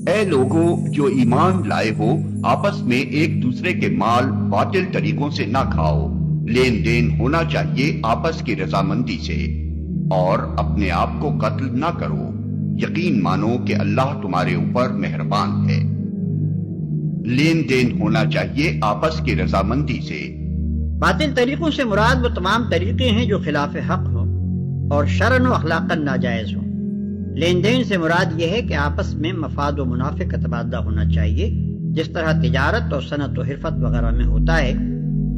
اے لوگو جو ایمان لائے ہو، آپس میں ایک دوسرے کے مال باطل طریقوں سے نہ کھاؤ، لین دین ہونا چاہیے آپس کی رضامندی سے، اور اپنے آپ کو قتل نہ کرو، یقین مانو کہ اللہ تمہارے اوپر مہربان ہے۔ لین دین ہونا چاہیے آپس کی رضامندی سے۔ باطل طریقوں سے مراد وہ تمام طریقے ہیں جو خلاف حق ہوں اور شرعاً و اخلاقاً ناجائز ہوں۔ لین دین سے مراد یہ ہے کہ آپس میں مفاد و منافع کا تبادلہ ہونا چاہیے، جس طرح تجارت اور صنعت و حرفت وغیرہ میں ہوتا ہے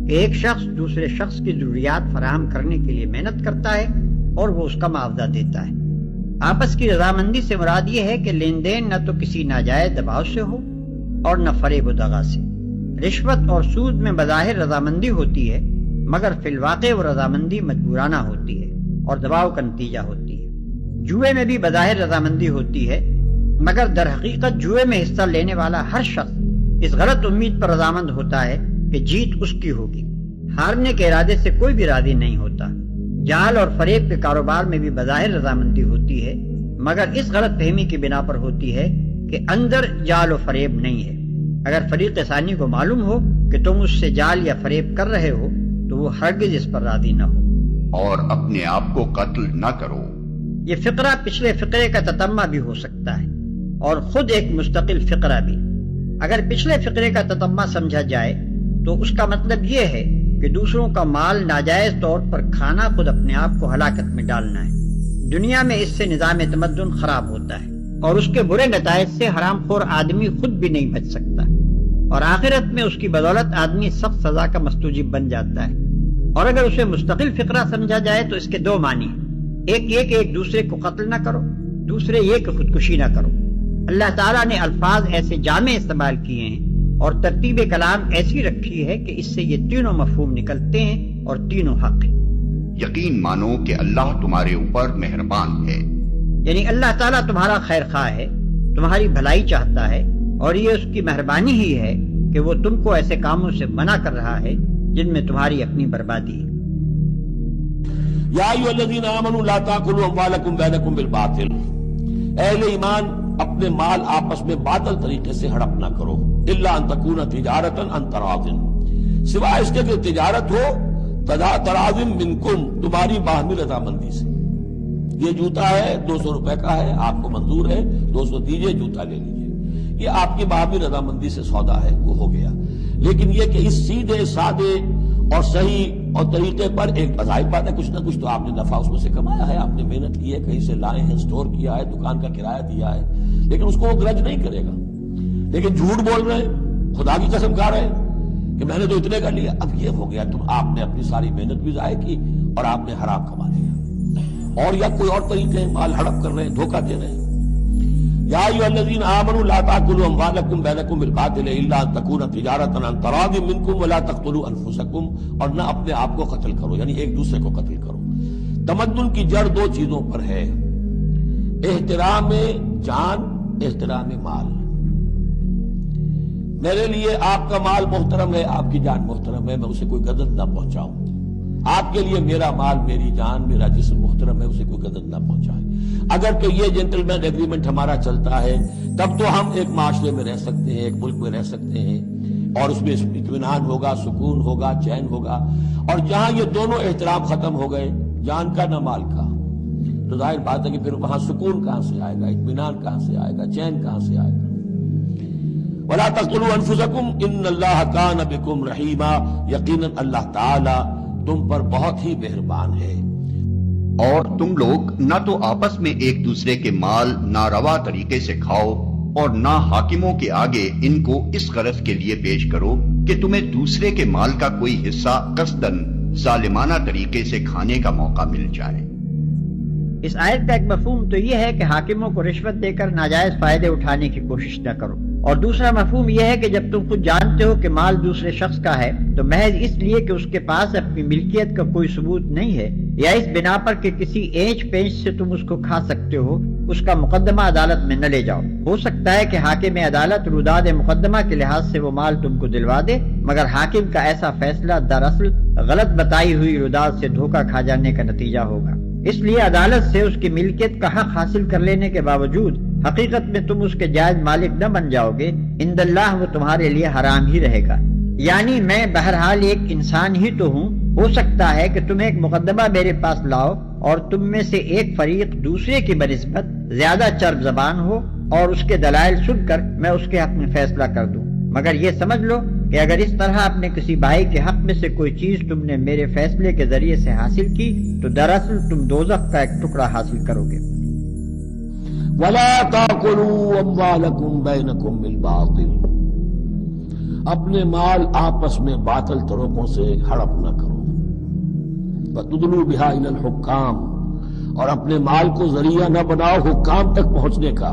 کہ ایک شخص دوسرے شخص کی ضروریات فراہم کرنے کے لیے محنت کرتا ہے اور وہ اس کا معاوضہ دیتا ہے۔ آپس کی رضامندی سے مراد یہ ہے کہ لین دین نہ تو کسی ناجائز دباؤ سے ہو اور نہ فریب و دغا سے۔ رشوت اور سود میں بظاہر رضامندی ہوتی ہے، مگر فی الواقع وہ رضامندی مجبورانہ ہوتی ہے اور دباؤ کا نتیجہ ہوتی ہے۔ جوئے میں بھی بظاہر رضامندی ہوتی ہے، مگر در حقیقت جوئے میں حصہ لینے والا ہر شخص اس غلط امید پر رضامند ہوتا ہے کہ جیت اس کی ہوگی۔ ہارنے کے ارادے سے کوئی بھی راضی نہیں ہوتا۔ جال اور فریب کے کاروبار میں بھی بظاہر رضامندی ہوتی ہے، مگر اس غلط فہمی کی بنا پر ہوتی ہے کہ اندر جال و فریب نہیں ہے۔ اگر فریق ثانی کو معلوم ہو کہ تم اس سے جال یا فریب کر رہے ہو تو وہ ہرگز اس پر راضی نہ ہو۔ اور اپنے آپ کو قتل نہ کرو۔ یہ فقرہ پچھلے فقرے کا تتمہ بھی ہو سکتا ہے اور خود ایک مستقل فقرہ بھی۔ اگر پچھلے فقرے کا تتمہ سمجھا جائے تو اس کا مطلب یہ ہے کہ دوسروں کا مال ناجائز طور پر کھانا خود اپنے آپ کو ہلاکت میں ڈالنا ہے۔ دنیا میں اس سے نظام تمدن خراب ہوتا ہے اور اس کے برے نتائج سے حرام خور آدمی خود بھی نہیں بچ سکتا، اور آخرت میں اس کی بدولت آدمی سخت سزا کا مستوجب بن جاتا ہے۔ اور اگر اسے مستقل فقرہ سمجھا جائے تو اس کے دو معنی ہیں، ایک یہ کہ ایک دوسرے کو قتل نہ کرو، دوسرے یہ کہ خودکشی نہ کرو۔ اللہ تعالیٰ نے الفاظ ایسے جامع استعمال کیے ہیں اور ترتیب کلام ایسی رکھی ہے کہ اس سے یہ تینوں مفہوم نکلتے ہیں اور تینوں حق ہیں۔ یقین مانو کہ اللہ تمہارے اوپر مہربان ہے۔ یعنی اللہ تعالیٰ تمہارا خیر خواہ ہے، تمہاری بھلائی چاہتا ہے، اور یہ اس کی مہربانی ہی ہے کہ وہ تم کو ایسے کاموں سے منع کر رہا ہے جن میں تمہاری اپنی بربادی ہے۔ یا ایھا الذین آمنوا لا تاکلوا اموالکم بینکم بالباطل، اہل ایمان اپنے مال آپس میں باطل طریقے سے ہڑپ نہ کرو، الا ان تکون تجارتا عن تراض، سوائے اس کے کہ تجارت ہو تراض منکم، تمہاری باہمی رضامندی سے۔ یہ جوتا ہے 200 روپے کا ہے، آپ کو منظور ہے 200 دیجئے، جوتا لے لیجئے، یہ آپ کی باہمی رضامندی سے سودا ہے، وہ ہو گیا۔ لیکن یہ کہ اس سیدھے سادے اور صحیح اور طریقے پر ایک بظاہر بات ہے، کچھ نہ کچھ تو آپ نے نفع اس میں سے کمایا ہے، آپ نے محنت کی ہے، کہیں سے لائے ہیں، سٹور کیا ہے، دکان کا کرایہ دیا ہے، لیکن اس کو وہ گرج نہیں کرے گا۔ لیکن جھوٹ بول رہے ہیں، خدا کی قسم کھا رہے ہیں کہ میں نے تو اتنے کا لیا، اب یہ ہو گیا، تم آپ نے اپنی ساری محنت بھی ضائع کی اور آپ نے حرام کما لیا۔ اور یا کوئی اور طریقے ہیں، مال ہڑپ کر رہے ہیں، دھوکہ دے رہے ہیں۔ یا ایھا الذین آمنوا لا تاکلوا اموالکم بینکم بالباطل الا ان تکون تجارتا عن تراض منکم ولا تقتلوا انفسکم، اور نہ اپنے آپ کو قتل کرو، یعنی ایک دوسرے کو قتل کرو۔ تمدن کی جڑ دو چیزوں پر ہے، احترام جان، احترام مال۔ میرے لیے آپ کا مال محترم ہے، آپ کی جان محترم ہے، میں اسے کوئی غضب نہ پہنچاؤں۔ آپ کے لیے میرا مال، میری جان، میرا جسم محترم ہے، اسے کوئی غضب نہ پہنچائے۔ اگر کہ یہ جنٹلمین ایگریمنٹ ہمارا چلتا ہے تب تو ہم ایک معاشرے میں رہ سکتے ہیں، ایک ملک میں رہ سکتے ہیں، اور اس میں اطمینان ہوگا، سکون ہوگا، چین ہوگا۔ اور جہاں یہ دونوں احترام ختم ہو گئے، جان کا نہ مال کا، تو ظاہر بات ہے کہ پھر وہاں سکون کہاں سے آئے گا، اطمینان کہاں سے آئے گا، چین کہاں سے آئے گا۔ وَلَا تَقْتُلُوا أَنفُسَكُمْ إِنَّ اللَّهَ كَانَ بِكُمْ رَحِيمًا، یقیناً اللہ تعالی تم پر بہت ہی مہربان ہے۔ اور تم لوگ نہ تو آپس میں ایک دوسرے کے مال ناروا طریقے سے کھاؤ، اور نہ حاکموں کے آگے ان کو اس غرض کے لیے پیش کرو کہ تمہیں دوسرے کے مال کا کوئی حصہ قصداً ظالمانہ طریقے سے کھانے کا موقع مل جائے۔ اس آیت کا ایک مفہوم تو یہ ہے کہ حاکموں کو رشوت دے کر ناجائز فائدے اٹھانے کی کوشش نہ کرو، اور دوسرا مفہوم یہ ہے کہ جب تم خود جانتے ہو کہ مال دوسرے شخص کا ہے تو محض اس لیے کہ اس کے پاس اپنی ملکیت کا کوئی ثبوت نہیں ہے، یا اس بنا پر کہ کسی اینچ پینچ سے تم اس کو کھا سکتے ہو، اس کا مقدمہ عدالت میں نہ لے جاؤ۔ ہو سکتا ہے کہ حاکم عدالت روداد مقدمہ کے لحاظ سے وہ مال تم کو دلوا دے، مگر حاکم کا ایسا فیصلہ دراصل غلط بتائی ہوئی روداد سے دھوکہ کھا جانے کا نتیجہ ہوگا۔ اس لیے عدالت سے اس کی ملکیت کا حق حاصل کر لینے کے باوجود حقیقت میں تم اس کے جائز مالک نہ بن جاؤ گے، عند اللہ وہ تمہارے لیے حرام ہی رہے گا۔ یعنی میں بہرحال ایک انسان ہی تو ہوں، ہو سکتا ہے کہ تم ایک مقدمہ میرے پاس لاؤ اور تم میں سے ایک فریق دوسرے کی بنسبت زیادہ چرب زبان ہو اور اس کے دلائل سن کر میں اس کے حق میں فیصلہ کر دوں، مگر یہ سمجھ لو کہ اگر اس طرح اپنے کسی بھائی کے حق میں سے کوئی چیز تم نے میرے فیصلے کے ذریعے سے حاصل کی تو دراصل تم دوزخ کا ایک ٹکڑا حاصل کرو گے۔ وَلَا تَأْكُلُوا أَمْوَالَكُمْ بَيْنَكُمْ بِالْبَاطِلِ، اپنے مال آپس میں باطل طریقوں سے ہڑپ نہ کرو۔ وَتُدْلُوا بِهَا إِلَى الْحُكَّامِ، اور اپنے مال کو ذریعہ نہ بناؤ حکام تک پہنچنے کا۔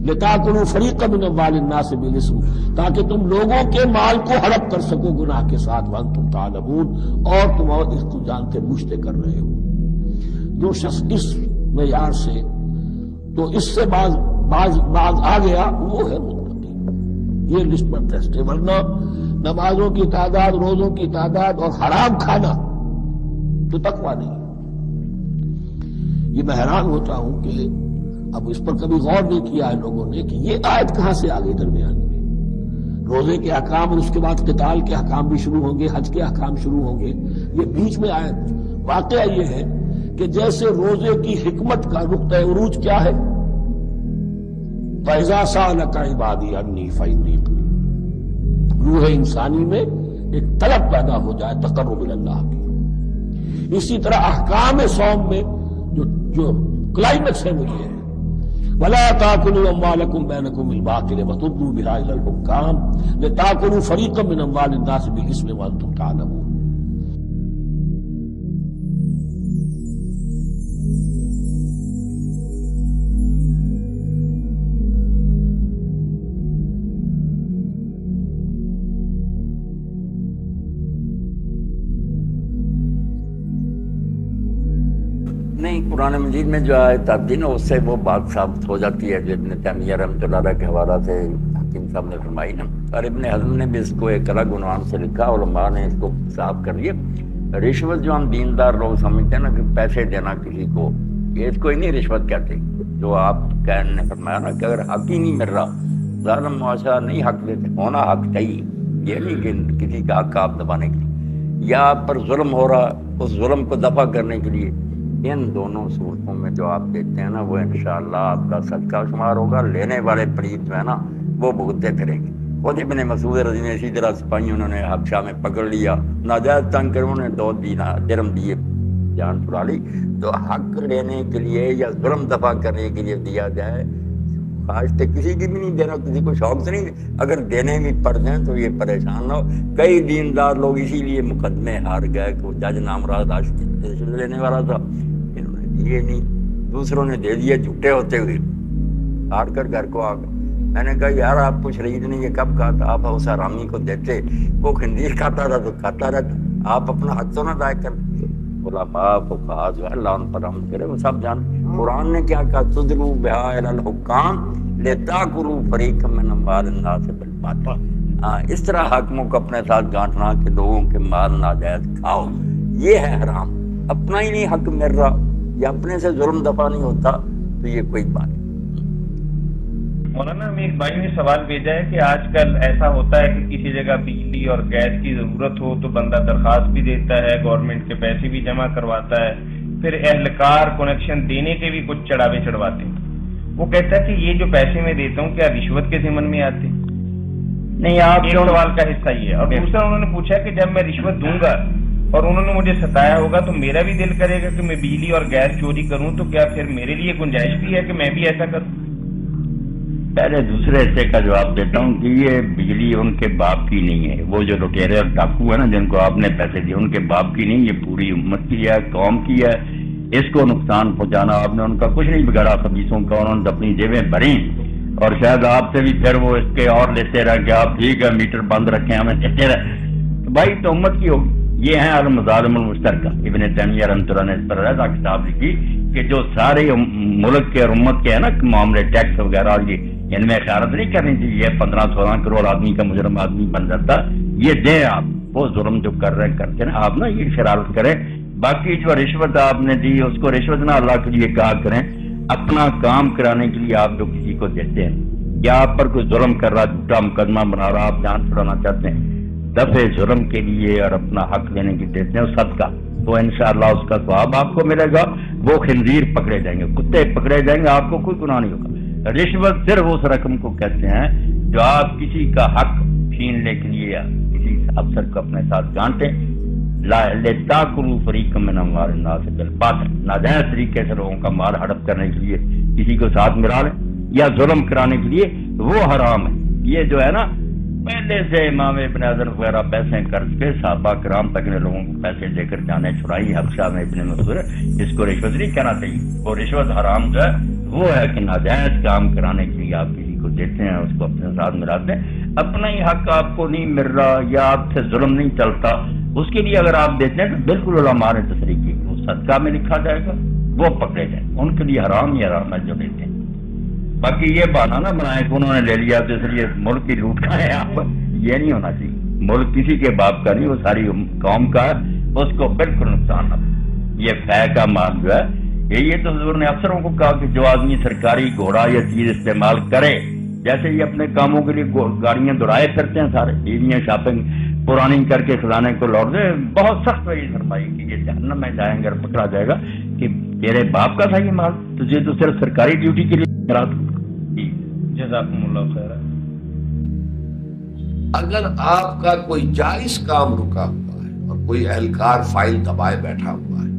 لِتَأْكُلُوا فَرِيقًا مِنْ أَمْوَالِ النَّاسِ بِالْإِثْمِ، تاکہ تم لوگوں کے مال کو ہڑپ کر سکو گناہ کے ساتھ، وَأَنْتُمْ تَعْلَمُونَ، اور تم اس کو جانتے بوجھتے کر رہے ہو۔ جو شخص اس معیار سے تو اس سے باز آ گیا وہ ہے متقی۔ یہ لسٹ پر ٹیسٹ ہے، ورنہ نمازوں کی تعداد، روزوں کی تعداد اور حرام کھانا تو تقویٰ نہیں۔ یہ میں حیران ہوتا ہوں کہ اب اس پر کبھی غور نہیں کیا ہے لوگوں نے کہ یہ آیت کہاں سے آ گئی درمیان میں۔ روزے کے احکام اور اس کے بعد قتال کے احکام بھی شروع ہوں گے، حج کے احکام شروع ہوں گے، یہ بیچ میں آیت۔ واقعہ یہ ہے کہ جیسے روزے کی حکمت کا نقطہ عروج کیا ہے، فَإِذَا سَأَلَكَ عِبَادِي عَنِّي فَإِنِّي قَرِيبٌ، روح انسانی میں ایک طلب پیدا ہو جائے تقرب اللہ کی۔ اسی طرح احکام صوم میں جو کلائمیکس ہے وہ یہ ہے، وَلَا تَأْكُلُوا أَمْوَالَكُمْ بَيْنَكُمْ بِالْبَاطِلِ وَتُدْلُوا بِهَا إِلَى الْحُكَّامِ لِتَأْكُلُوا فَرِيقًا مِنْ أَمْوَالِ النَّاسِ بِالْإِثْمِ وَأَنْتُمْ تَعْلَمُونَ۔ نہیں، قرآن مجید میں جو آیت آتی ہے نا اس سے وہ بات ثابت ہو جاتی ہے جو ابن تیمیہ رحمۃ اللہ علیہ کے حوالہ سے حکیم صاحب نے فرمائی نا، اور ابن حزم نے بھی اس کو ایک الگ عنوان سے لکھا، علماء نے اس کو صاف کر لیا۔ رشوت جو ہم دیندار لوگ سمجھتے ہیں نا کہ پیسے دینا کسی کو، یہ اس کو ہی نہیں رشوت کہتے۔ جو آپ نے فرمایا نا کہ اگر حق ہی نہیں مل رہا، ظالم معاشرہ نہیں حق دیتے، ہونا حق چاہیے، یہ نہیں کہ کسی کا حق آپ دبانے کے لیے، یا آپ پر ظلم ہو رہا اس ظلم کو دفع کرنے کے لیے، ان دونوں صورتوں میں جو آپ دیتے ہیں نا وہ انشاءاللہ آپ کا صدقہ شمار ہوگا۔ لینے والے پلیت جو ہے نا وہ بھگتتے پھریں گے۔ خود ابن مسعود رضی اللہ عنہ اسی طرح سپاہی انہوں نے حبشہ میں پکڑ لیا، ناجائز تنگ کر، انہوں نے 2 درہم دیے، جان چھڑا لی۔ تو حق لینے کے لیے یا ظلم دفع کرنے کے لیے دیا جائے، خواہش تو کسی کی بھی نہیں دینا، کسی کو شوق سے نہیں، اگر دینے بھی پڑ جائیں تو یہ پریشان نہ ہو۔ کئی دیندار لوگ اسی لیے مقدمے ہار گئے کہ وہ جج نامراد رشوت لینے والا تھا، انہوں نے دیے نہیں، دوسروں نے دے دیے جھوٹے ہوتے ہوئے، ہار کر گھر کو آ گئے۔ میں نے کہا یار آپ کو شریعت نے یہ کب کہا تھا آپ اس حرامی کو دیتے؟ وہ خنزیر کھاتا تھا تو کھاتا رہتا، آپ اپنا حق تو نہ ضائع کر۔ علماء فقہاء جو ہے اللہ ان پر رحمت کرے، وہ سب جانتے۔ قرآن نے کیا کہا؟ تدلوا بہا الی الحکام لتاکلوا فریقا من اموال الناس بالباطل۔ اس طرح حاکموں کو اپنے ساتھ گانٹنا کہ لوگوں کے مال ناجائز کھاؤ، یہ ہے حرام۔ اپنا ہی نہیں حق مل رہا یا اپنے سے ظلم دفع نہیں ہوتا تو یہ کوئی بات نہیں۔ مولانا ہمیں ایک بھائی نے سوال بھیجا ہے کہ آج کل ایسا ہوتا ہے کہ کسی جگہ بجلی اور گیس کی ضرورت ہو تو بندہ درخواست بھی دیتا ہے، گورنمنٹ کے پیسے بھی جمع کرواتا ہے، پھر اہلکار کنیکشن دینے کے بھی کچھ چڑھاوے چڑھواتے ہیں۔ وہ کہتا ہے کہ یہ جو پیسے میں دیتا ہوں کیا رشوت کے ضمن میں آتے؟ نہیں، آپ ایک سوال کا حصہ یہ ہے، اور دوسرا انہوں نے پوچھا کہ جب میں رشوت دوں گا اور انہوں نے مجھے ستایا ہوگا تو میرا بھی دل کرے گا کہ میں بجلی اور گیس چوری کروں، تو کیا پھر میرے لیے گنجائش بھی ہے کہ میں بھی ایسا کروں؟ پہلے دوسرے حصے کا جواب دیتا ہوں کہ یہ بجلی ان کے باپ کی نہیں ہے، وہ جو لٹیرے اور ڈاکو ہے نا جن کو آپ نے پیسے دیے ان کے باپ کی نہیں، یہ پوری امت کی ہے، قوم کی ہے۔ اس کو نقصان پہنچانا آپ نے ان کا کچھ نہیں بگاڑا، خبیثوں کا انہوں نے اپنی جیبیں بھری، اور شاید آپ سے بھی پھر وہ اس کے اور لیتے رہے کہ آپ ٹھیک ہے میٹر بند رکھیں ہمیں دیتے رہے، تو بھائی تو امت کی ہوگی۔ یہ ہے المظالم المشترکہ، ابن تیمیہ رحمۃ اللہ نے اس پر علیحدہ کتاب لکھی کہ جو سارے ملک کے اور امت کے ہیں نا معاملے ٹیکس وغیرہ، اور یہ ان میں اشارت نہیں کرنی چاہیے یہ 15-16 کروڑ آدمی کا مجرم آدمی بن جاتا، یہ دیں آپ، وہ ظلم جو کر رہے کرتے ہیں آپ نا یہ شرارت کریں۔ باقی جو رشوت آپ نے دی اس کو رشوت نہ اللہ کے لیے کہا کریں، اپنا کام کرانے کے لیے آپ جو کسی کو دیتے ہیں، یا آپ پر کوئی ظلم کر رہا، جھوٹا مقدمہ بنا رہا، آپ جان چھڑانا چاہتے ہیں، دفع ظلم کے لیے اور اپنا حق لینے کی دیتے ہیں صدقہ، تو انشاءاللہ اس کا ثواب آپ کو ملے گا. وہ خنزیر پکڑے جائیں گے، کتے پکڑے جائیں گے، آپ کو کوئی گناہ نہیں ہوگا. رشوت صرف اس رقم کو کہتے ہیں جو آپ کسی کا حق چھیننے کے لیے کسی افسر کو اپنے ساتھ گانٹیں. لِتَأْكُلُوا فَرِيقًا مِّنْ أَمْوَالِ النَّاسِ بِالْبَاطِلِ، ناجائز طریقے سے لوگوں کا مال ہڑپ کرنے کے لیے کسی کو ساتھ ملا لیں یا ظلم کرانے کے لیے، وہ حرام ہے. یہ جو ہے نا، پہلے سے امام ابن حزم وغیرہ پیسے قرض کے صحابہ کرام تک نے لوگوں کو پیسے دے کر جانے چھڑائی. حبشہ میں ابن مسعود، اس کو رشوت نہیں کہنا چاہیے. وہ رشوت حرام جو ہے وہ ہے کہ ناجائز کام کرانے کے لیے آپ کسی کو دیتے ہیں، اس کو اپنے ساتھ ملاتے ہیں. اپنا ہی حق آپ کو نہیں مل رہا یا آپ سے ظلم نہیں چلتا، اس کے لیے اگر آپ دیتے ہیں تو بالکل علماء نے تصریح کی، وہ صدقہ میں لکھا جائے گا، وہ پکڑے جائیں. ان کے لیے حرام ہی حرام ہے جو دیتے ہیں. باقی یہ بہانہ نہ بنائے کہ انہوں نے لے لیا تو اس لیے ملک کی لوٹ کھائیں آپ، یہ نہیں ہونا چاہیے. ملک کسی کے باپ کا نہیں، وہ ساری قوم کا ہے، اس کو بالکل نقصان نہ دے. یہ فے کا مال جو ہے یہ تو حضور نے افسروں کو کہا کہ جو آدمی سرکاری گھوڑا یا چیز استعمال کرے، جیسے یہ اپنے کاموں کے لیے گاڑیاں دوڑائے کرتے ہیں، سارے بیویاں شاپنگ پرانی کر کے خزانے کو لوٹ دے، بہت سخت وہی فرمائی کہ یہ جہنم میں جائیں گے اور پکڑا جائے گا کہ تیرے باپ کا تھا یہ مال، تجھے تو صرف سرکاری ڈیوٹی کے لیے کرا تھا. جزاکم اللہ خیر. اگر آپ کا کوئی جائز کام رکا ہوا ہے اور کوئی اہلکار فائل دبائے بیٹھا ہوا ہے،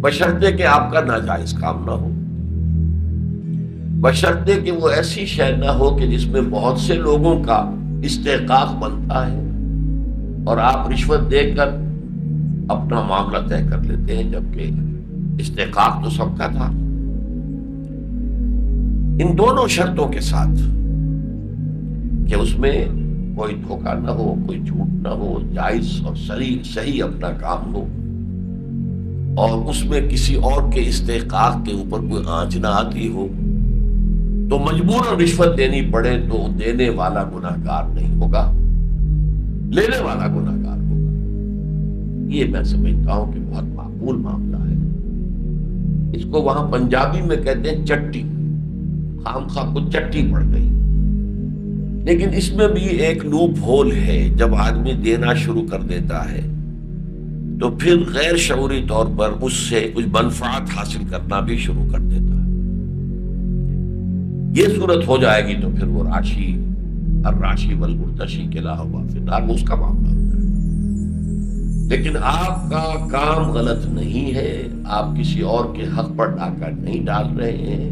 بشرطے کہ آپ کا ناجائز کام نہ ہو، بشرطے کہ وہ ایسی شے نہ ہو کہ جس میں بہت سے لوگوں کا استحقاق بنتا ہے اور آپ رشوت دے کر اپنا معاملہ طے کر لیتے ہیں، جبکہ استحقاق تو سب کا تھا. ان دونوں شرطوں کے ساتھ کہ اس میں کوئی دھوکہ نہ ہو، کوئی جھوٹ نہ ہو، جائز اور صحیح اپنا کام ہو، اور اس میں کسی اور کے استحقاق کے اوپر کوئی آنچ نہ آتی ہو، تو مجبوراً رشوت دینی پڑے تو دینے والا گناہگار نہیں ہوگا، لینے والا گناہگار ہوگا. یہ میں سمجھتا ہوں کہ بہت معقول معاملہ ہے. اس کو وہاں پنجابی میں کہتے ہیں چٹی، خام خواہ کو چٹی پڑ گئی. لیکن اس میں بھی ایک لوپ ہول ہے. جب آدمی دینا شروع کر دیتا ہے تو پھر غیر شعوری طور پر اس سے کچھ منفعت حاصل کرنا بھی شروع کر دیتا ہے. یہ صورت ہو جائے گی تو پھر وہ راشی الراشی والمرتشی کے لا ہوا فی النار، وہ اس کا معاملہ ہوتا ہے. لیکن آپ کا کام غلط نہیں ہے، آپ کسی اور کے حق پر ڈاکہ نہیں ڈال رہے ہیں،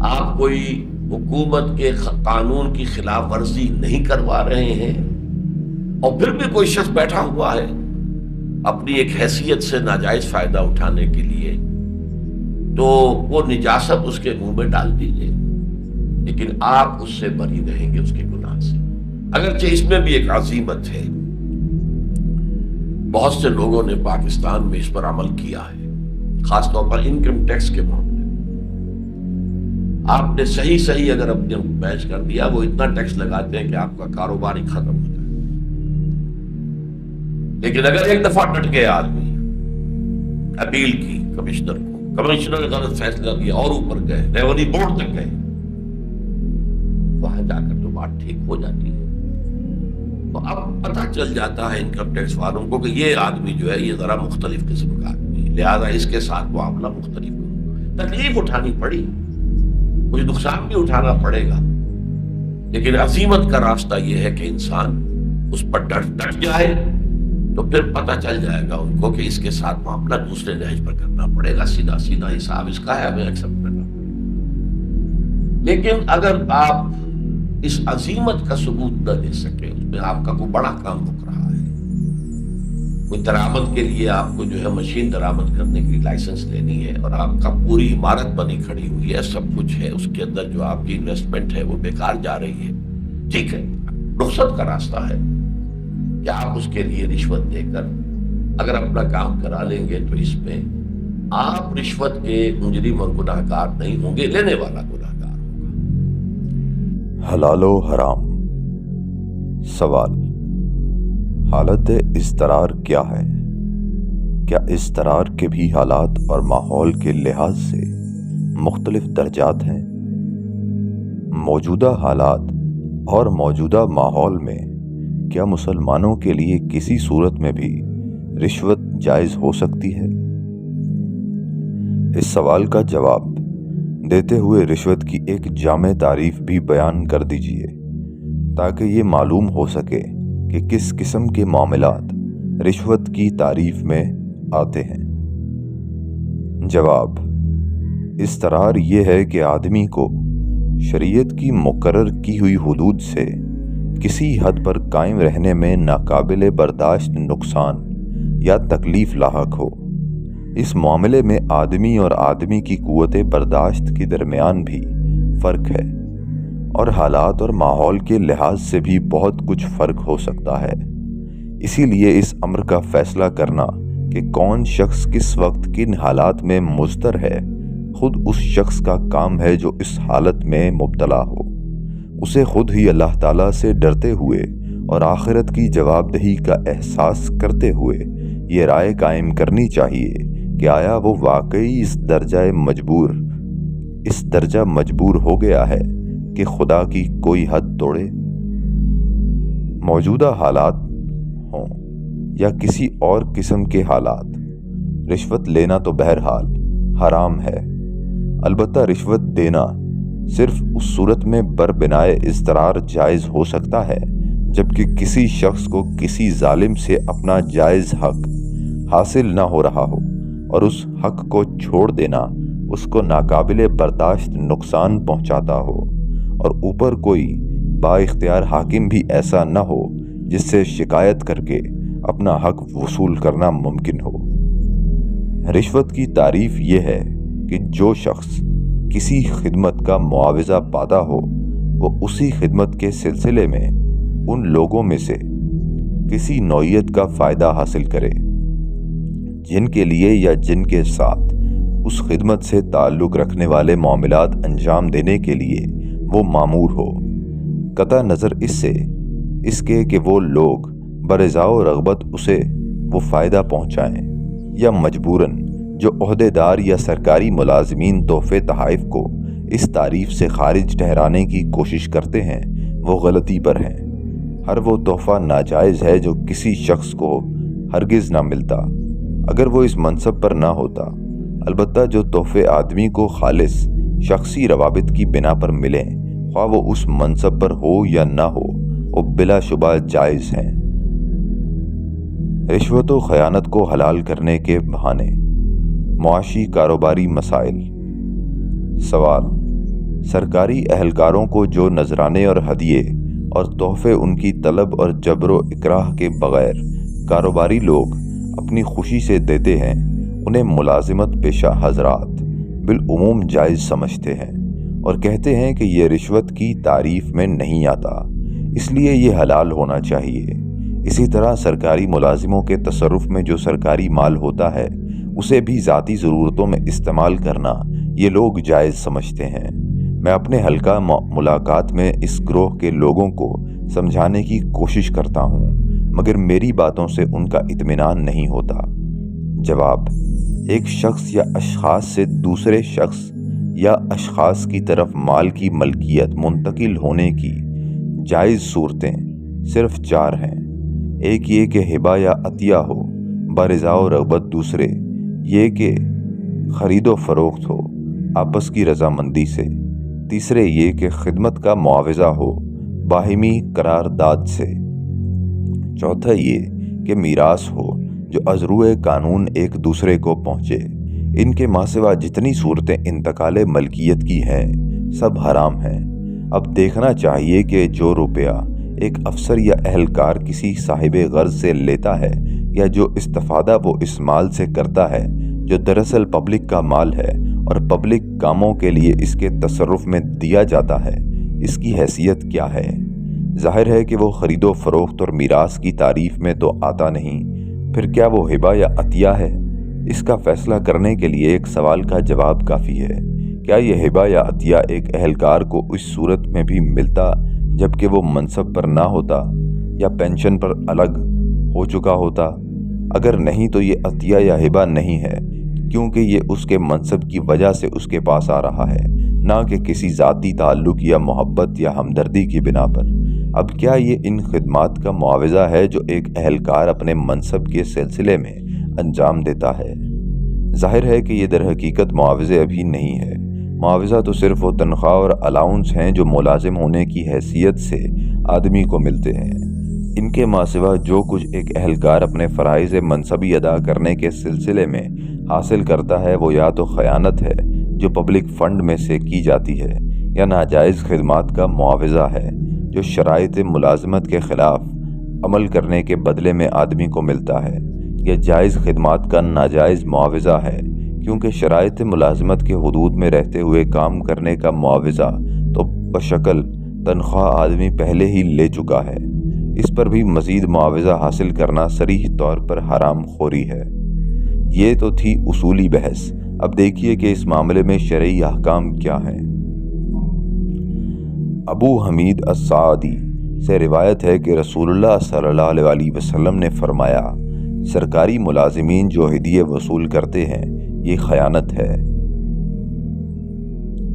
آپ کوئی حکومت کے قانون کی خلاف ورزی نہیں کروا رہے ہیں، اور پھر بھی کوئی شخص بیٹھا ہوا ہے اپنی ایک حیثیت سے ناجائز فائدہ اٹھانے کے لیے، تو وہ نجاست اس کے منہ میں ڈال دیجئے، لیکن آپ اس سے بری رہیں گے، اس کے گناہ سے. اگرچہ اس میں بھی ایک عزیمت ہے، بہت سے لوگوں نے پاکستان میں اس پر عمل کیا ہے، خاص طور پر انکم ٹیکس کے معاملے. آپ نے صحیح اگر اپنے پیش کر دیا، وہ اتنا ٹیکس لگاتے ہیں کہ آپ کا کاروبار ہی ختم ہو جائے. لیکن اگر ایک دفعہ ڈٹ گیا آدمی، اپیل کی کمشنر کو، کمشنر نے غلط فیصلہ دیا اور اوپر گئے، ریونیو بورڈ تک گئے، وہاں جا کر تو بات ٹھیک ہو جاتی ہے. تو اب پتہ چل جاتا ہے انکم ٹیکس والوں کو کہ یہ آدمی جو ہے یہ ذرا مختلف قسم کا آدمی ہے، لہذا اس کے ساتھ معاملہ مختلف کرو. تکلیف اٹھانی پڑی، کچھ نقصان بھی اٹھانا پڑے گا، لیکن عزیمت کا راستہ یہ ہے کہ انسان اس پر ڈٹ جائے، تو پھر پتہ چل جائے گا ان کو کہ اس کے ساتھ معاملہ دوسرے نہج پر کرنا پڑے گا، سیدھا حساب اس کا ہے، ہمیں ایکسپٹ کرنا پڑے گا. لیکن اگر آپ اس عزیمت کا ثبوت نہ دے سکے، اس میں آپ کا کوئی بڑا کام رک رہا ہے، کوئی درآمد کے لیے آپ کو جو ہے مشین درآمد کرنے کی لائسنس لینی ہے، اور آپ کا پوری عمارت بنی کھڑی ہوئی ہے، سب کچھ ہے، اس کے اندر جو آپ کی انویسٹمنٹ ہے وہ بیکار جا رہی ہے، ٹھیک ہے، رخصت کا راستہ ہے کہ آپ اس کے لیے رشوت دے کر اگر اپنا کام کرا لیں گے تو اس میں آپ رشوت کے مجرم اور گناہگار نہیں ہوں گے، لینے والا گناہگار ہوگا. حلال و حرام. سوال: حالت اضطرار کیا ہے؟ کیا اضطرار کے بھی حالات اور ماحول کے لحاظ سے مختلف درجات ہیں؟ موجودہ حالات اور موجودہ ماحول میں کیا مسلمانوں کے لیے کسی صورت میں بھی رشوت جائز ہو سکتی ہے؟ اس سوال کا جواب دیتے ہوئے رشوت کی ایک جامع تعریف بھی بیان کر دیجیے تاکہ یہ معلوم ہو سکے کہ کس قسم کے معاملات رشوت کی تعریف میں آتے ہیں۔ جواب: اضطرار یہ ہے کہ آدمی کو شریعت کی مقرر کی ہوئی حدود سے کسی حد پر قائم رہنے میں ناقابل برداشت نقصان یا تکلیف لاحق ہو۔ اس معاملے میں آدمی اور آدمی کی قوت برداشت کے درمیان بھی فرق ہے اور حالات اور ماحول کے لحاظ سے بھی بہت کچھ فرق ہو سکتا ہے۔ اسی لیے اس امر کا فیصلہ کرنا کہ کون شخص کس وقت کن حالات میں مضطر ہے خود اس شخص کا کام ہے جو اس حالت میں مبتلا ہو۔ اسے خود ہی اللہ تعالیٰ سے ڈرتے ہوئے اور آخرت کی جواب دہی کا احساس کرتے ہوئے یہ رائے قائم کرنی چاہیے کہ آیا وہ واقعی اس درجہ مجبور ہو گیا ہے کہ خدا کی کوئی حد توڑے۔ موجودہ حالات ہوں یا کسی اور قسم کے حالات، رشوت لینا تو بہرحال حرام ہے۔ البتہ رشوت دینا صرف اس صورت میں بربنائے اضطرار جائز ہو سکتا ہے جبکہ کسی شخص کو کسی ظالم سے اپنا جائز حق حاصل نہ ہو رہا ہو اور اس حق کو چھوڑ دینا اس کو ناقابل برداشت نقصان پہنچاتا ہو، اور اوپر کوئی با اختیار حاکم بھی ایسا نہ ہو جس سے شکایت کر کے اپنا حق وصول کرنا ممکن ہو۔ رشوت کی تعریف یہ ہے کہ جو شخص کسی خدمت کا معاوضہ پاتا ہو وہ اسی خدمت کے سلسلے میں ان لوگوں میں سے کسی نوعیت کا فائدہ حاصل کرے جن کے لیے یا جن کے ساتھ اس خدمت سے تعلق رکھنے والے معاملات انجام دینے کے لیے وہ مامور ہو، قطع نظر اس کے کہ وہ لوگ برضا و رغبت اسے وہ فائدہ پہنچائیں یا مجبوراً جو عہدے دار یا سرکاری ملازمین تحفے تحائف کو اس تعریف سے خارج ٹھہرانے کی کوشش کرتے ہیں وہ غلطی پر ہیں۔ ہر وہ تحفہ ناجائز ہے جو کسی شخص کو ہرگز نہ ملتا اگر وہ اس منصب پر نہ ہوتا۔ البتہ جو تحفے آدمی کو خالص شخصی روابط کی بنا پر ملیں، خواہ وہ اس منصب پر ہو یا نہ ہو، وہ بلا شبہ جائز ہیں۔ رشوت و خیانت کو حلال کرنے کے بہانے، معاشی کاروباری مسائل۔ سوال: سرکاری اہلکاروں کو جو نذرانے اور ہدیے اور تحفے ان کی طلب اور جبر و اکراہ کے بغیر کاروباری لوگ اپنی خوشی سے دیتے ہیں، انہیں ملازمت پیشہ حضرات بالعموم جائز سمجھتے ہیں اور کہتے ہیں کہ یہ رشوت کی تعریف میں نہیں آتا، اس لیے یہ حلال ہونا چاہیے۔ اسی طرح سرکاری ملازموں کے تصرف میں جو سرکاری مال ہوتا ہے اسے بھی ذاتی ضرورتوں میں استعمال کرنا یہ لوگ جائز سمجھتے ہیں۔ میں اپنے حلقہ ملاقات میں اس گروہ کے لوگوں کو سمجھانے کی کوشش کرتا ہوں مگر میری باتوں سے ان کا اطمینان نہیں ہوتا۔ جواب: ایک شخص یا اشخاص سے دوسرے شخص یا اشخاص کی طرف مال کی ملکیت منتقل ہونے کی جائز صورتیں صرف 4 ہیں۔ ایک یہ کہ ہبہ یا عطیہ ہو برضا و رغبت، دوسرے یہ کہ خرید و فروخت ہو آپس کی رضامندی سے، تیسرے یہ کہ خدمت کا معاوضہ ہو باہمی قرارداد سے، چوتھا یہ کہ میراث ہو جو از روئے قانون ایک دوسرے کو پہنچے۔ ان کے ماں سوا جتنی صورتیں انتقال ملکیت کی ہیں سب حرام ہیں۔ اب دیکھنا چاہیے کہ جو روپیہ ایک افسر یا اہلکار کسی صاحب غرض سے لیتا ہے یا جو استفادہ وہ اس مال سے کرتا ہے جو دراصل پبلک کا مال ہے اور پبلک کاموں کے لیے اس کے تصرف میں دیا جاتا ہے، اس کی حیثیت کیا ہے؟ ظاہر ہے کہ وہ خرید و فروخت اور میراث کی تعریف میں تو آتا نہیں، پھر کیا وہ ہبہ یا عطیہ ہے؟ اس کا فیصلہ کرنے کے لیے ایک سوال کا جواب کافی ہے۔ کیا یہ ہبہ یا عطیہ ایک اہلکار کو اس صورت میں بھی ملتا جبکہ وہ منصب پر نہ ہوتا یا پینشن پر الگ ہو چکا ہوتا؟ اگر نہیں تو یہ عطیہ یا ہبہ نہیں ہے، کیونکہ یہ اس کے منصب کی وجہ سے اس کے پاس آ رہا ہے، نہ کہ کسی ذاتی تعلق یا محبت یا ہمدردی کی بنا پر۔ اب کیا یہ ان خدمات کا معاوضہ ہے جو ایک اہلکار اپنے منصب کے سلسلے میں انجام دیتا ہے؟ ظاہر ہے کہ یہ در حقیقت معاوضے ابھی نہیں ہے۔ معاوضہ تو صرف وہ تنخواہ اور الاؤنس ہیں جو ملازم ہونے کی حیثیت سے آدمی کو ملتے ہیں۔ ان کے ماں سوا جو کچھ ایک اہلکار اپنے فرائض منصبی ادا کرنے کے سلسلے میں حاصل کرتا ہے وہ یا تو خیانت ہے جو پبلک فنڈ میں سے کی جاتی ہے، یا ناجائز خدمات کا معاوضہ ہے جو شرائط ملازمت کے خلاف عمل کرنے کے بدلے میں آدمی کو ملتا ہے، یا جائز خدمات کا ناجائز معاوضہ ہے، کیونکہ شرائط ملازمت کے حدود میں رہتے ہوئے کام کرنے کا معاوضہ تو بشکل تنخواہ آدمی پہلے ہی لے چکا ہے۔ اس پر بھی مزید معاوضہ حاصل کرنا صریح طور پر حرام خوری ہے۔ یہ تو تھی اصولی بحث۔ اب دیکھیے کہ اس معاملے میں شرعی احکام کیا ہیں۔ ابو حمید السعدی سے روایت ہے کہ رسول اللہ صلی اللہ علیہ وسلم نے فرمایا، سرکاری ملازمین جو ہدیے وصول کرتے ہیں یہ خیانت ہے۔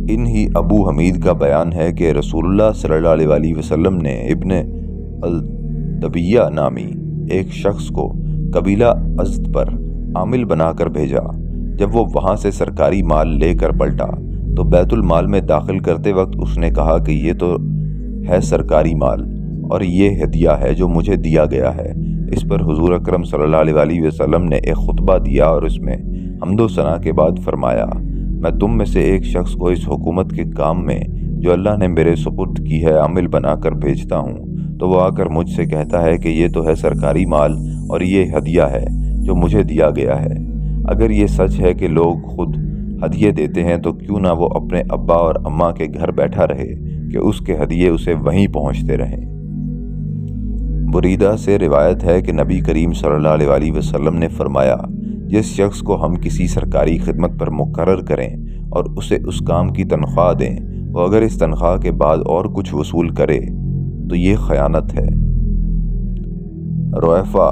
انہی ابو حمید کا بیان ہے کہ رسول اللہ صلی اللہ علیہ وسلم نے ابن الدبیہ نامی ایک شخص کو قبیلہ ازد پر عامل بنا کر بھیجا۔ جب وہ وہاں سے سرکاری مال لے کر پلٹا تو بیت المال میں داخل کرتے وقت اس نے کہا کہ یہ تو ہے سرکاری مال اور یہ ہدیہ ہے جو مجھے دیا گیا ہے۔ اس پر حضور اکرم صلی اللہ علیہ وسلم نے ایک خطبہ دیا اور اس میں حمد و ثنا کے بعد فرمایا، میں تم میں سے ایک شخص کو اس حکومت کے کام میں جو اللہ نے میرے سپرد کی ہے عامل بنا کر بھیجتا ہوں، تو وہ آ کر مجھ سے کہتا ہے کہ یہ تو ہے سرکاری مال اور یہ ہدیہ ہے جو مجھے دیا گیا ہے۔ اگر یہ سچ ہے کہ لوگ خود ہدیے دیتے ہیں تو کیوں نہ وہ اپنے ابا اور اماں کے گھر بیٹھا رہے کہ اس کے ہدیے اسے وہیں پہنچتے رہیں۔ بریدہ سے روایت ہے کہ نبی کریم صلی اللہ علیہ وسلم نے فرمایا، جس شخص کو ہم کسی سرکاری خدمت پر مقرر کریں اور اسے اس کام کی تنخواہ دیں، وہ اگر اس تنخواہ کے بعد اور کچھ وصول کرے تو یہ خیانت ہے۔ رویفہ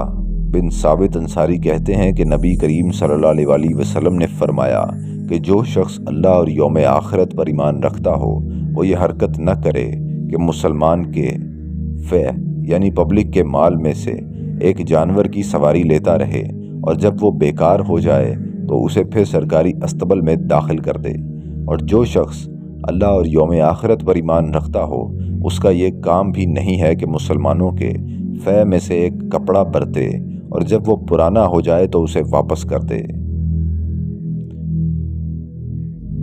بن ثابت انصاری کہتے ہیں کہ نبی کریم صلی اللہ علیہ وسلم نے فرمایا کہ جو شخص اللہ اور یوم آخرت پر ایمان رکھتا ہو وہ یہ حرکت نہ کرے کہ مسلمان کے فے یعنی پبلک کے مال میں سے ایک جانور کی سواری لیتا رہے اور جب وہ بیکار ہو جائے تو اسے پھر سرکاری استبل میں داخل کر دے، اور جو شخص اللہ اور یوم آخرت پر ایمان رکھتا ہو اس کا یہ کام بھی نہیں ہے کہ مسلمانوں کے فے میں سے ایک کپڑا برتے اور جب وہ پرانا ہو جائے تو اسے واپس کر دے۔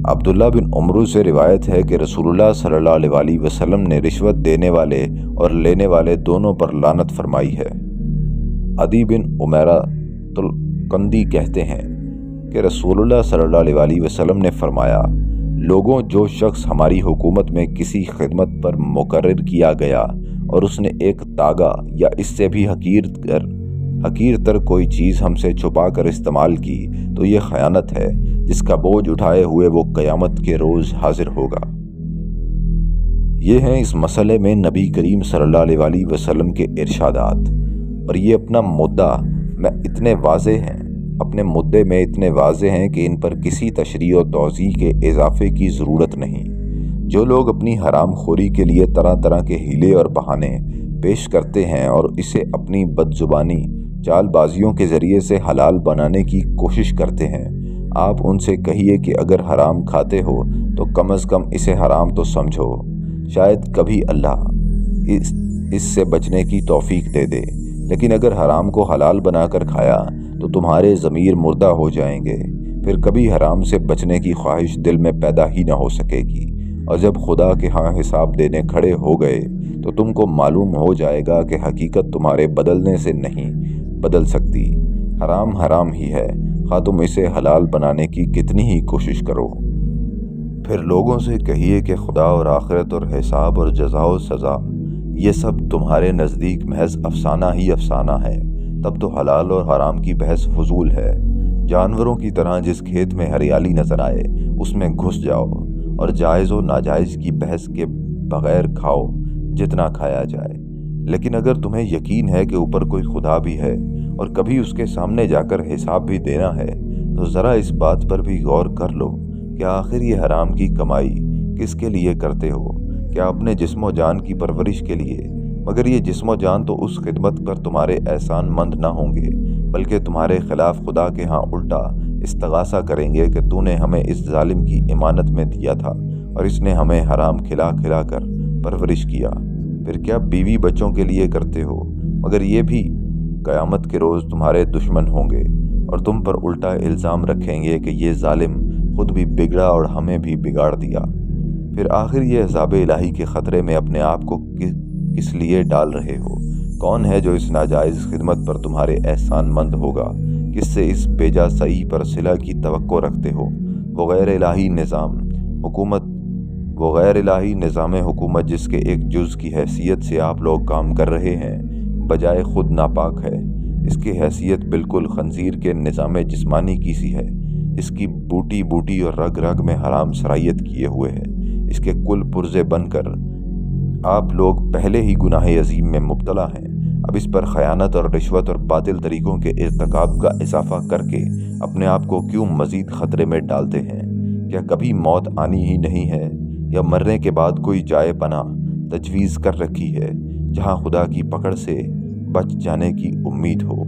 عبداللہ بن عمرو سے روایت ہے کہ رسول اللہ صلی اللہ علیہ وسلم نے رشوت دینے والے اور لینے والے دونوں پر لعنت فرمائی ہے۔ عدی بن عمیرہ القندی کہتے ہیں کہ رسول اللہ صلی اللہ علیہ وسلم نے فرمایا، لوگوں جو شخص ہماری حکومت میں کسی خدمت پر مقرر کیا گیا اور اس نے ایک تاگا یا اس سے بھی حقیر تر کوئی چیز ہم سے چھپا کر استعمال کی تو یہ خیانت ہے، جس کا بوجھ اٹھائے ہوئے وہ قیامت کے روز حاضر ہوگا۔ یہ ہیں اس مسئلے میں نبی کریم صلی اللہ علیہ وسلم کے ارشادات، اور یہ اپنے مدعے میں اتنے واضح ہیں کہ ان پر کسی تشریح و توضیح کے اضافے کی ضرورت نہیں۔ جو لوگ اپنی حرام خوری کے لیے طرح طرح کے ہیلے اور بہانے پیش کرتے ہیں اور اسے اپنی بدزبانی چال بازیوں کے ذریعے سے حلال بنانے کی کوشش کرتے ہیں، آپ ان سے کہیے کہ اگر حرام کھاتے ہو تو کم از کم اسے حرام تو سمجھو، شاید کبھی اللہ اس سے بچنے کی توفیق دے دے، لیکن اگر حرام کو حلال بنا کر کھایا تو تمہارے ضمیر مردہ ہو جائیں گے، پھر کبھی حرام سے بچنے کی خواہش دل میں پیدا ہی نہ ہو سکے گی، اور جب خدا کے ہاں حساب دینے کھڑے ہو گئے تو تم کو معلوم ہو جائے گا کہ حقیقت تمہارے بدلنے سے نہیں بدل سکتی، حرام حرام ہی ہے، خواہ تم اسے حلال بنانے کی کتنی ہی کوشش کرو۔ پھر لوگوں سے کہیے کہ خدا اور آخرت اور حساب اور جزا و سزا یہ سب تمہارے نزدیک محض افسانہ ہی افسانہ ہے، تب تو حلال اور حرام کی بحث فضول ہے۔ جانوروں کی طرح جس کھیت میں ہریالی نظر آئے اس میں گھس جاؤ اور جائز و ناجائز کی بحث کے بغیر کھاؤ جتنا کھایا جائے، لیکن اگر تمہیں یقین ہے کہ اوپر کوئی خدا بھی ہے اور کبھی اس کے سامنے جا کر حساب بھی دینا ہے تو ذرا اس بات پر بھی غور کر لو کہ آخر یہ حرام کی کمائی کس کے لیے کرتے ہو؟ کیا اپنے جسم و جان کی پرورش کے لیے؟ مگر یہ جسم و جان تو اس خدمت پر تمہارے احسان مند نہ ہوں گے، بلکہ تمہارے خلاف خدا کے ہاں الٹا استغاثہ کریں گے کہ تو نے ہمیں اس ظالم کی امانت میں دیا تھا اور اس نے ہمیں حرام کھلا کھلا کر پرورش کیا۔ پھر کیا بیوی بچوں کے لیے کرتے ہو؟ مگر یہ بھی قیامت کے روز تمہارے دشمن ہوں گے اور تم پر الٹا الزام رکھیں گے کہ یہ ظالم خود بھی بگڑا اور ہمیں بھی بگاڑ دیا۔ پھر آخر یہ عذاب الہی کے خطرے میں اپنے آپ کو کس لیے ڈال رہے ہو؟ کون ہے جو اس ناجائز خدمت پر تمہارے احسان مند ہوگا؟ کس سے اس بیجا سعی پر صلہ کی توقع رکھتے ہو؟ وہ غیر الہی نظام حکومت جس کے ایک جز کی حیثیت سے آپ لوگ کام کر رہے ہیں بجائے خود ناپاک ہے۔ اس کی حیثیت بالکل خنزیر کے نظام جسمانی کی سی ہے، اس کی بوٹی بوٹی اور رگ رگ میں حرام سرائیت کیے ہوئے ہے۔ اس کے کل پرزے بن کر آپ لوگ پہلے ہی گناہ عظیم میں مبتلا ہیں، اب اس پر خیانت اور رشوت اور باطل طریقوں کے ارتکاب کا اضافہ کر کے اپنے آپ کو کیوں مزید خطرے میں ڈالتے ہیں؟ کیا کبھی موت آنی ہی نہیں ہے، یا مرنے کے بعد کوئی جائے پناہ تجویز کر رکھی ہے جہاں خدا کی پکڑ سے بچ جانے کی امید ہو؟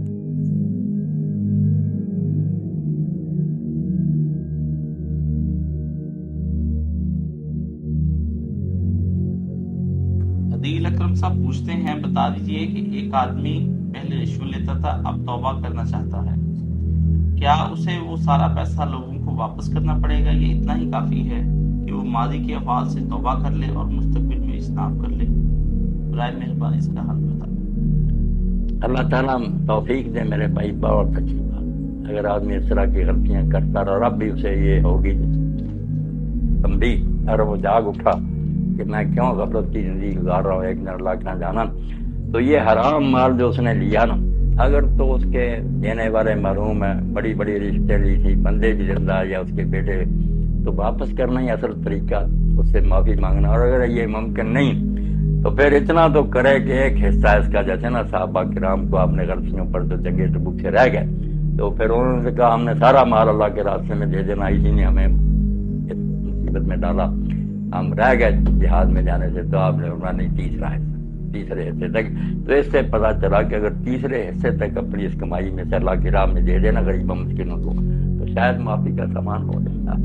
عدیل اکرم صاحب پوچھتے ہیں، بتا دیجئے کہ ایک آدمی پہلے رشوت لیتا تھا، اب توبہ کرنا چاہتا ہے، کیا اسے وہ سارا پیسہ لوگوں کو واپس کرنا پڑے گا، یہ اتنا ہی کافی ہے کہ وہ ماضی کے افعال سے توبہ کر لے اور مستقبل میں اجتناب کر لے؟ برائے مہربانی اس کا حل بتا۔ اللہ تعالیٰ توفیق دے میرے بھائی، بہت اچھی بات۔ اگر آدمی اس طرح کی غلطیاں کرتا رہا اور اب بھی اسے یہ ہوگی تنبیہ، اگر وہ جاگ اٹھا کہ میں کیوں غفلت کی زندگی گزار رہا ہوں، ایک دن اللہ کے یہاں جانا، تو یہ حرام مال جو اس نے لیا نا، اگر تو اس کے دینے والے محروم ہیں، بڑی بڑی رشتے لی تھی، بندے بھی زندہ یا اس کے بیٹے، تو واپس کرنا ہی اصل طریقہ، اس سے معافی مانگنا۔ اور اگر یہ ممکن نہیں تو پھر اتنا تو کرے کہ ایک حصہ اس کا، جیسے نا صحابہ کرام کو آپ نے غلطیوں پر تو جنگ تبوک سے رہ گئے، تو پھر انہوں نے کہا ہم نے سارا مال اللہ کے راستے میں دے دینا، اسی نے ہمیں مصیبت میں ڈالا، ہم رہ گئے جہاد میں جانے سے، تو آپ نے فرمایا نہیں، تیسرے حصے تک۔ تو اس سے پتہ چلا کہ اگر تیسرے حصے تک اپنی اس کمائی میں سے اللہ کی راہ میں دے دینا غریبوں مسکینوں کو، تو شاید معافی کا سامان ہو جاتا۔